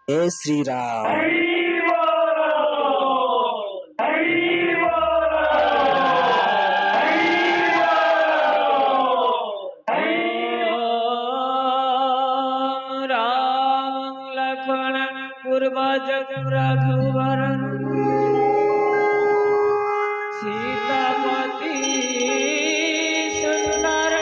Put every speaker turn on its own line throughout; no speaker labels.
जय श्री राम।
पूर्वज रघुवर सीतापति सुंदर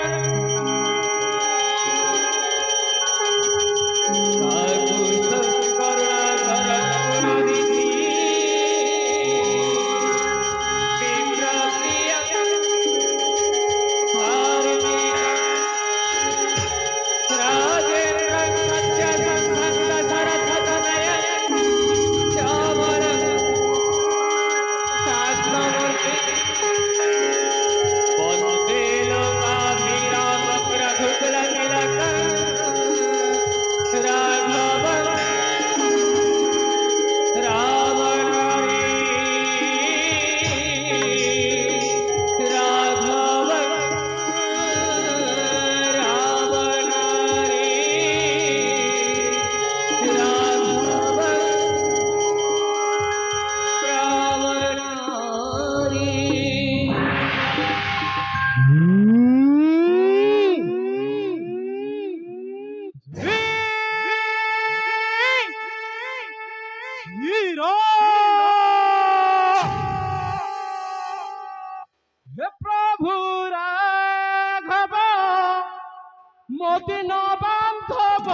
मोदी न बांधव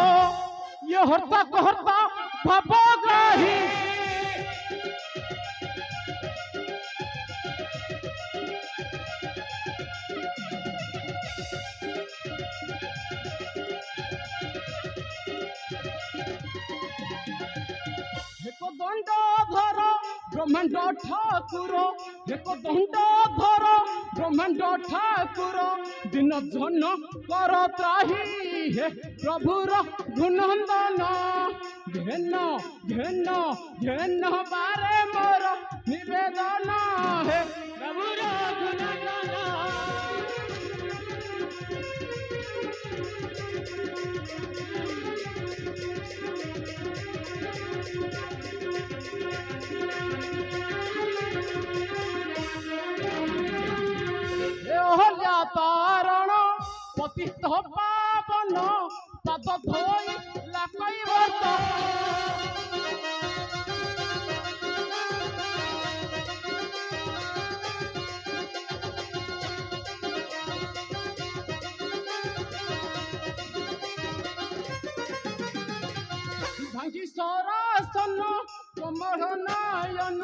ये हरता कहरता भवग्राही एक दंडधर ब्रह्मांड ठाकुर एक दंडधर ब्रह्मांड ठाकुर दिन जन कर त्राही हे प्रभुर गुणनंदन घेन घेन घेन बारे मोर निवेदन हे प्रभुर गुणनंदन तारण पतित पावन पद धोई लकैवत भांगी सरासन कमल नयन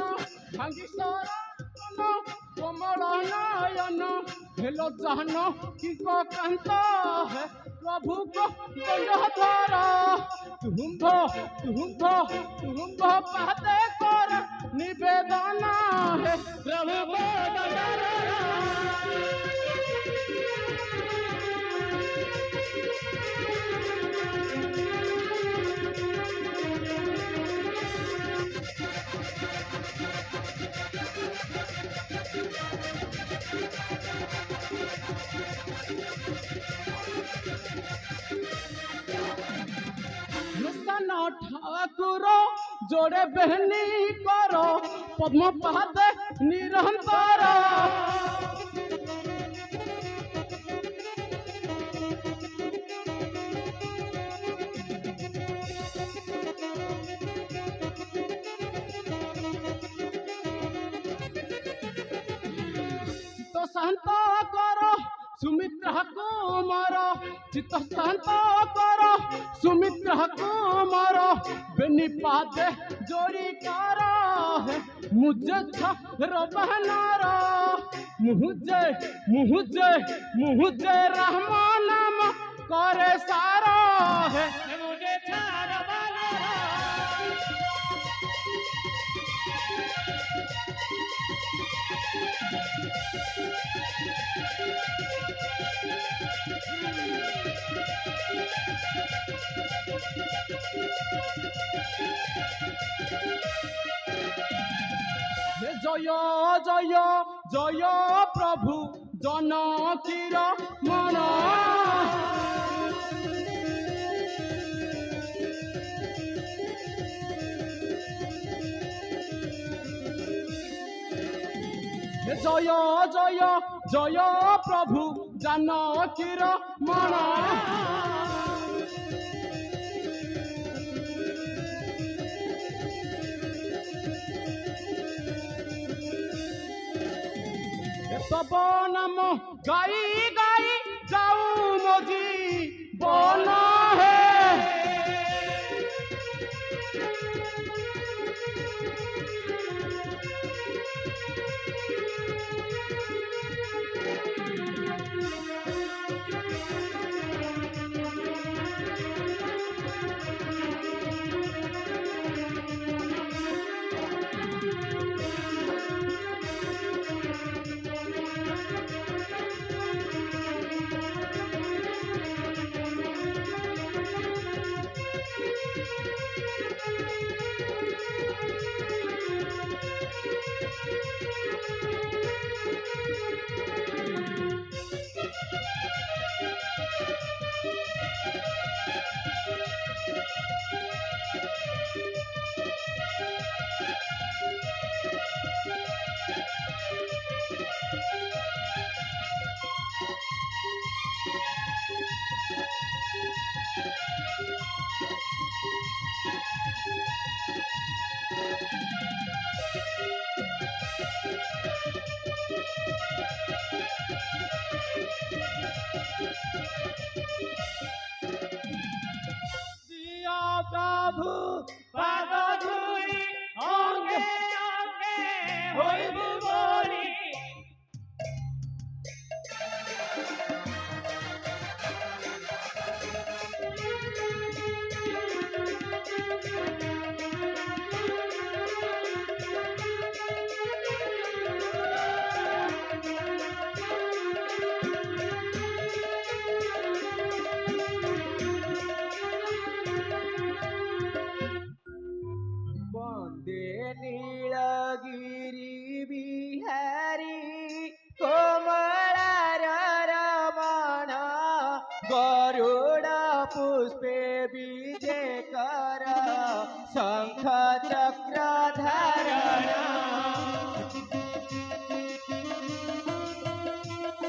भांगी सरासन कमल नयन हेलो जहन की को कांत है प्रभु को दंडधर तुम्भ पादे कर निवेदन है प्रभु को दंडधर ठाकुर जोड़े बहनी करो पद्म पाद निरंतर चित्त शांत करो सुमित्रा कुमार चित्त शांत कर सुमित्रा कुमार बेनी पादे जोड़ी कर मुझे बहनार मुझे रहमान नाम करे सारा है मुझे जय जय जय प्रभु जनकीर मन জয় জয় জয় প্রভু জানকীর মন তব নাম গাই গাই যাও মজি বন হে প্রভু পাদ ধুই অঙ্গে অঙ্গে হইব বলি
नीलगिरी बिहारी कोमलार रमण गरुड पुष्पे विजय कर शंख चक्र धारण